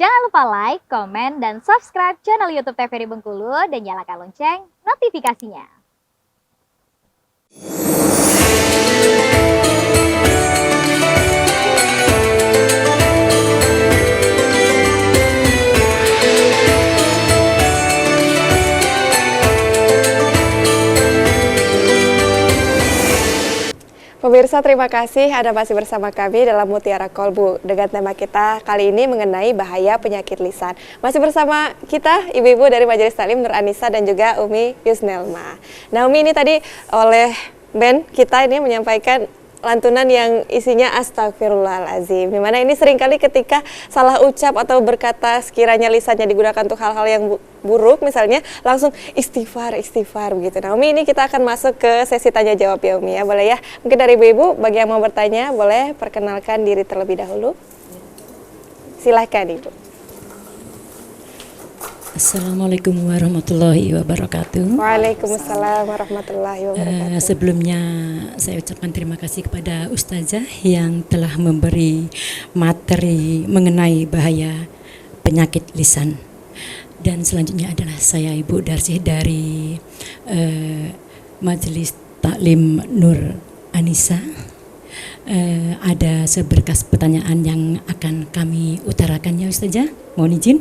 Jangan lupa like, komen, dan subscribe channel YouTube TVRI Bengkulu dan nyalakan lonceng notifikasinya. Pemirsa, terima kasih Anda masih bersama kami dalam Mutiara Kolbu dengan tema kita kali ini mengenai bahaya penyakit lisan. Masih bersama kita ibu-ibu dari Majelis Taklim Nur Anissa dan juga Umi Yusnelma. Nah, Umi ini tadi oleh Ben kita ini menyampaikan lantunan yang isinya astagfirullahaladzim, dimana ini seringkali ketika salah ucap atau berkata sekiranya lisannya digunakan untuk hal-hal yang buruk misalnya langsung istighfar begitu. Nah, Umi, ini kita akan masuk ke sesi tanya jawab ya Umi ya, boleh ya? Mungkin dari ibu-ibu bagi yang mau bertanya boleh perkenalkan diri terlebih dahulu. Silahkan Ibu. Assalamualaikum warahmatullahi wabarakatuh. Waalaikumsalam warahmatullahi wabarakatuh. Sebelumnya saya ucapkan terima kasih kepada Ustazah yang telah memberi materi mengenai bahaya penyakit lisan. Dan selanjutnya adalah saya Ibu Darsih dari Majelis Taklim Nur Anissa. Ada seberkas pertanyaan yang akan kami utarakan ya Ustazah, mohon izin.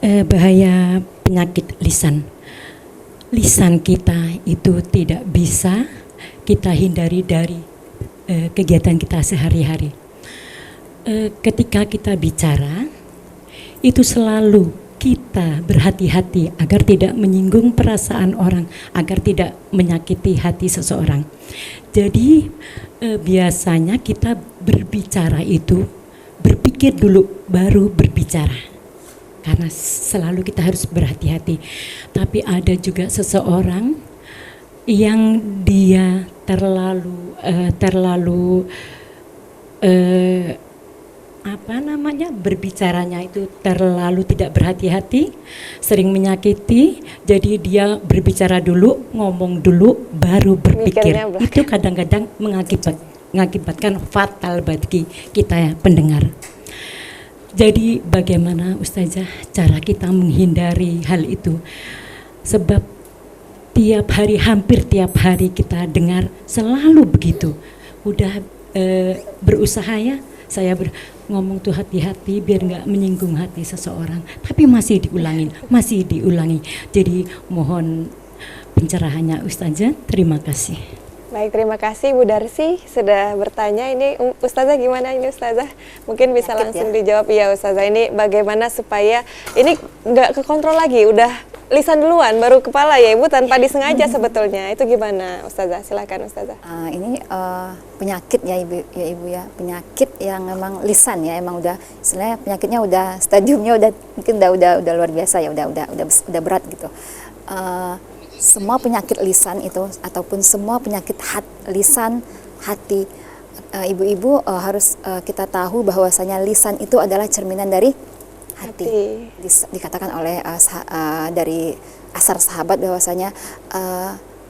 Bahaya penyakit lisan. Lisan kita itu tidak bisa kita hindari dari kegiatan kita sehari-hari. Ketika kita bicara, itu selalu kita berhati-hati agar tidak menyinggung perasaan orang, agar tidak menyakiti hati seseorang. Jadi biasanya kita berbicara itu berpikir dulu baru berbicara. Karena selalu kita harus berhati-hati. Tapi ada juga seseorang yang dia terlalu berbicaranya itu terlalu tidak berhati-hati, sering menyakiti. Jadi dia berbicara dulu, ngomong dulu, baru berpikir. Itu kadang-kadang mengakibatkan fatal bagi kita ya, pendengar. Jadi bagaimana Ustazah cara kita menghindari hal itu? Sebab hampir tiap hari kita dengar selalu begitu. Udah berusaha ya, saya ngomong tuh hati-hati biar nggak menyinggung hati seseorang. Tapi masih diulangi. Jadi mohon pencerahannya Ustazah, terima kasih. Baik, terima kasih Bu Darsi sudah bertanya. Ini Ustazah gimana ini Ustazah? Mungkin bisa langsung dijawab ya Ustazah. Ini bagaimana supaya ini nggak kekontrol lagi, udah lisan duluan baru kepala ya Ibu tanpa disengaja sebetulnya. Itu gimana Ustazah? Silakan Ustazah. Ini penyakit ya Ibu ya, penyakit yang memang lisan ya, emang udah istilahnya penyakitnya udah stadiumnya udah mungkin udah luar biasa ya, udah berat gitu. Semua penyakit lisan itu ataupun semua penyakit lisan hati, ibu-ibu harus kita tahu bahwasanya lisan itu adalah cerminan dari hati. Dikatakan oleh dari asar sahabat bahwasanya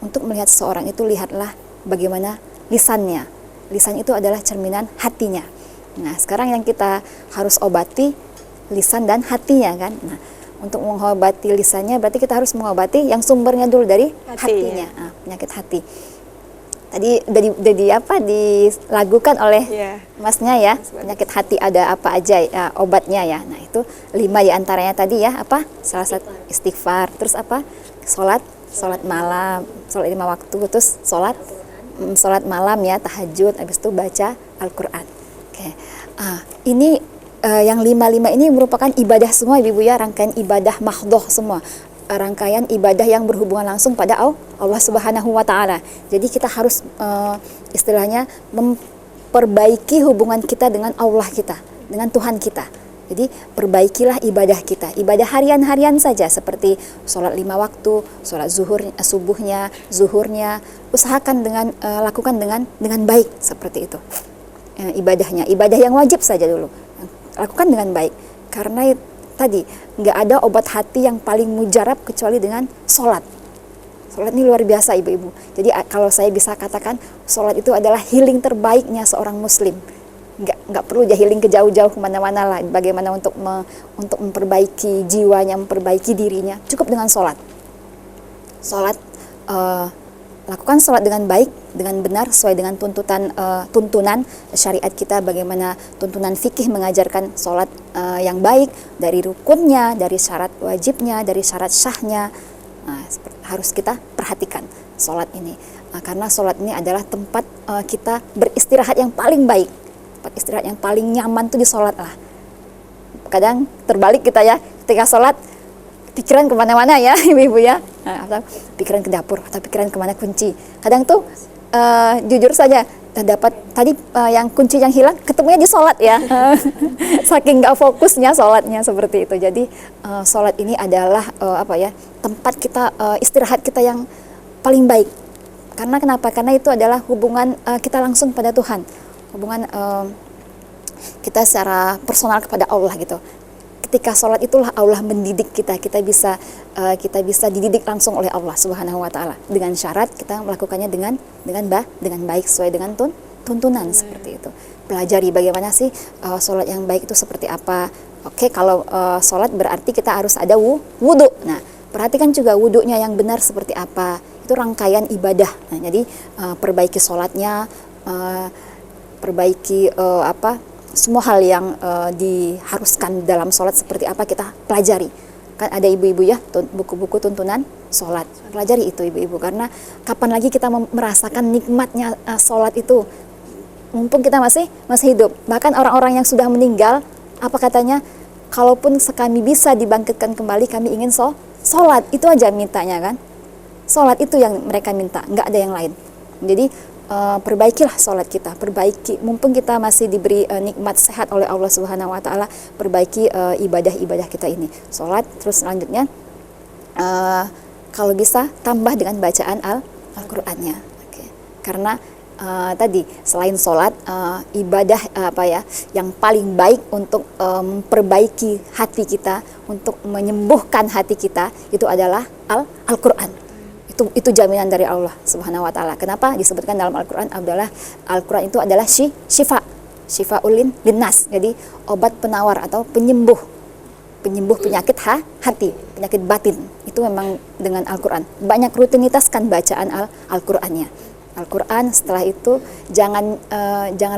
untuk melihat seseorang itu lihatlah bagaimana lisannya. Lisan itu adalah cerminan hatinya. Nah, sekarang yang kita harus obati lisan dan hatinya kan. Nah, untuk mengobati lisannya berarti kita harus mengobati yang sumbernya dulu dari hatinya. Penyakit hati. Tadi dilagukan oleh Masnya ya, penyakit hati ada apa aja ya, obatnya ya. Nah, itu 5 diantaranya tadi ya, apa? Salah satu istighfar, terus apa? Sholat malam, sholat 5 waktu, terus sholat malam ya, tahajud, habis itu baca Al-Quran. Oke. Ini yang 5 ini merupakan ibadah semua Ibu ya, rangkaian ibadah mahdhoh semua, rangkaian ibadah yang berhubungan langsung pada Allah Subhanahu wa Ta'ala. Jadi kita harus istilahnya memperbaiki hubungan kita dengan Allah kita, dengan Tuhan kita. Jadi perbaikilah ibadah kita, ibadah harian-harian saja seperti sholat 5 waktu, sholat subuhnya, zuhurnya, usahakan lakukan dengan baik seperti itu. Ibadahnya, ibadah yang wajib saja dulu lakukan dengan baik, karena tadi nggak ada obat hati yang paling mujarab kecuali dengan sholat. Sholat ini luar biasa ibu-ibu. Jadi kalau saya bisa katakan sholat itu adalah healing terbaiknya seorang muslim. nggak perlu dia healing ke jauh-jauh kemana-mana lah. Bagaimana untuk memperbaiki jiwanya, memperbaiki dirinya, cukup dengan sholat. Lakukan sholat dengan baik, dengan benar, sesuai dengan tuntunan syariat kita, bagaimana tuntunan fikih mengajarkan sholat yang baik, dari rukunnya, dari syarat wajibnya, dari syarat syahnya. Harus kita perhatikan sholat ini, karena sholat ini adalah tempat kita beristirahat yang paling baik, tempat istirahat yang paling nyaman tuh di sholat lah. Kadang terbalik kita ya, ketika sholat pikiran kemana-mana ya ibu-ibu ya, atau pikiran ke dapur, atau pikiran kemana kunci. Kadang tuh jujur saja dapat tadi yang kunci yang hilang ketemunya di sholat ya. Saking nggak fokusnya sholatnya seperti itu. Jadi sholat ini adalah tempat kita istirahat kita yang paling baik. Karena kenapa? Karena itu adalah hubungan kita langsung pada Tuhan, hubungan kita secara personal kepada Allah gitu. Ketika sholat itulah Allah mendidik kita bisa dididik langsung oleh Allah Subhanahu Wa Taala, dengan syarat kita melakukannya dengan baik, sesuai dengan tuntunan seperti itu. Pelajari bagaimana sih sholat yang baik itu seperti apa. Oke, kalau sholat berarti kita harus ada wudhu. Nah, perhatikan juga wudhunya yang benar seperti apa. Itu rangkaian ibadah. Nah, jadi perbaiki sholatnya, perbaiki semua hal yang diharuskan dalam sholat seperti apa kita pelajari. Kan ada ibu-ibu ya, buku-buku tuntunan sholat. Pelajari itu ibu-ibu, karena kapan lagi kita merasakan nikmatnya sholat itu, mumpung kita masih hidup. Bahkan orang-orang yang sudah meninggal, apa katanya, kalaupun kami bisa dibangkitkan kembali, kami ingin sholat. Itu aja mintanya kan. Sholat itu yang mereka minta, nggak ada yang lain. Jadi perbaikilah sholat kita, perbaiki, mumpung kita masih diberi nikmat sehat oleh Allah Subhanahu Wa Taala, perbaiki ibadah-ibadah kita ini, sholat. Terus selanjutnya kalau bisa tambah dengan bacaan Al-Qur'annya. Karena tadi selain sholat, ibadah yang paling baik untuk memperbaiki hati kita, untuk menyembuhkan hati kita, itu adalah Al-Qur'an. Itu jaminan dari Allah Subhanahu Wa Taala. Kenapa disebutkan dalam Al-Qur'an Al-Qur'an itu adalah syifa'ul linnas. Jadi obat penawar atau penyembuh penyakit hati, penyakit batin. Itu memang dengan Al-Qur'an. Banyak rutinitaskan bacaan Al-Qur'annya. Al-Qur'an, setelah itu jangan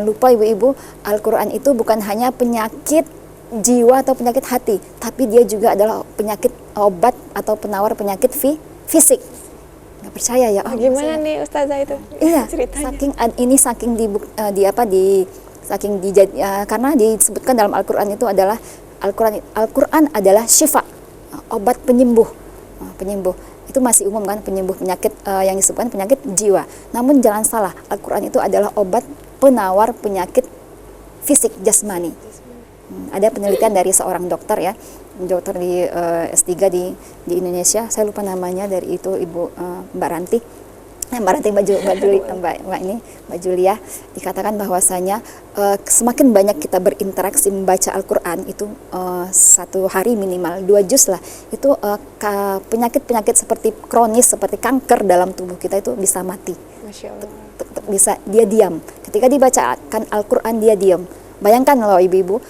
lupa ibu-ibu, Al-Qur'an itu bukan hanya penyakit jiwa atau penyakit hati, tapi dia juga adalah penyakit obat atau penawar penyakit fisik. Nggak percaya ya? Gimana nih Ustazah itu? Iya, ceritanya. Karena disebutkan dalam Al-Qur'an itu adalah Al-Qur'an adalah syifa, obat penyembuh. Itu masih umum kan, penyembuh penyakit yang disebutkan penyakit jiwa. Namun jangan salah, Al-Qur'an itu adalah obat penawar penyakit fisik jasmani. Ada penelitian dari seorang dokter ya, dokter di S3 di Indonesia, saya lupa namanya, dari itu Ibu Mbak Ranti, Mbak Julia, dikatakan bahwasanya semakin banyak kita berinteraksi membaca Al-Qur'an itu, satu hari minimal 2 juz lah, itu penyakit-penyakit seperti kronis seperti kanker dalam tubuh kita itu bisa mati. Masya Allah. Bisa dia diam ketika dibacakan Al-Qur'an, dia diam. Bayangkan loh ibu-ibu,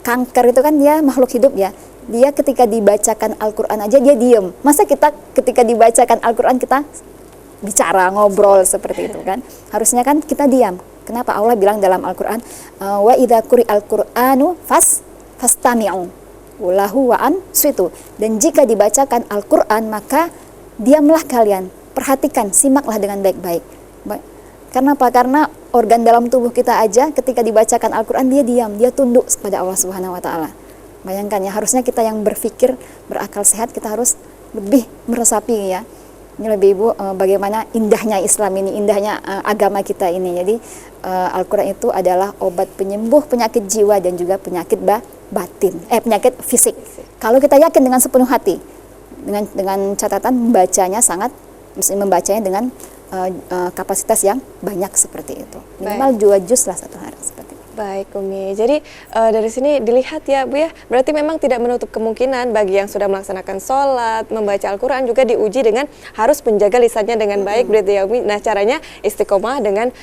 kanker itu kan dia makhluk hidup ya, dia ketika dibacakan Al-Qur'an aja dia diem. Masa kita ketika dibacakan Al-Qur'an kita bicara, ngobrol seperti itu kan? Harusnya kan kita diam. Kenapa? Allah bilang dalam Al-Qur'an, wa idza quri'al Qur'anu fastami'u lahu wa ansitu. Dan jika dibacakan Al-Qur'an maka diamlah kalian, perhatikan, simaklah dengan baik-baik. Karena apa? Karena organ dalam tubuh kita aja ketika dibacakan Al-Qur'an dia diam, dia tunduk kepada Allah Subhanahu Wa Taala. Bayangkan ya, harusnya kita yang berpikir, berakal sehat, kita harus lebih meresapi ya. Ini lebih ibu, bagaimana indahnya Islam ini, indahnya agama kita ini. Jadi Al-Qur'an itu adalah obat penyembuh penyakit jiwa dan juga penyakit batin, penyakit fisik. Kalau kita yakin dengan sepenuh hati, dengan catatan membacanya dengan kapasitas yang banyak seperti itu, minimal 2 juz lah satu hari seperti itu. Baik Umi, jadi dari sini dilihat ya Bu ya, berarti memang tidak menutup kemungkinan bagi yang sudah melaksanakan sholat, membaca Al-Quran juga diuji dengan harus menjaga lisannya dengan baik berarti ya Umi. Nah caranya istiqomah dengan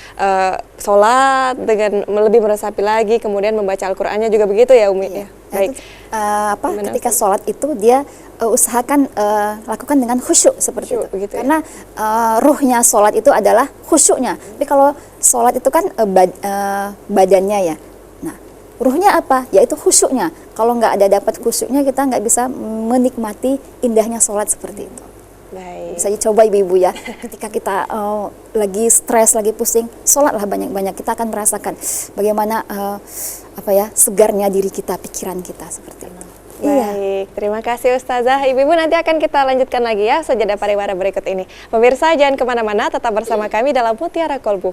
sholat, dengan lebih meresapi lagi, kemudian membaca Al-Qurannya juga begitu ya Umi ya. Baik. Ketika sholat itu dia usahakan lakukan dengan khusyuk seperti itu. Begitu ya? Karena ruhnya sholat itu adalah khusyuknya. Tapi kalau sholat itu kan badannya ya. Nah, ruhnya apa? Yaitu khusyuknya. Kalau nggak ada dapat khusyuknya, kita nggak bisa menikmati indahnya sholat seperti itu. Baik. Bisa dicoba ibu-ibu ya. Ketika kita lagi stres, lagi pusing, sholatlah banyak-banyak. Kita akan merasakan bagaimana segarnya diri kita, pikiran kita seperti itu. Baik, terima kasih Ustazah. Ibu-ibu nanti akan kita lanjutkan lagi ya sejadah pariwara berikut ini. Pemirsa jangan kemana-mana, tetap bersama kami dalam Mutiara Kolbu.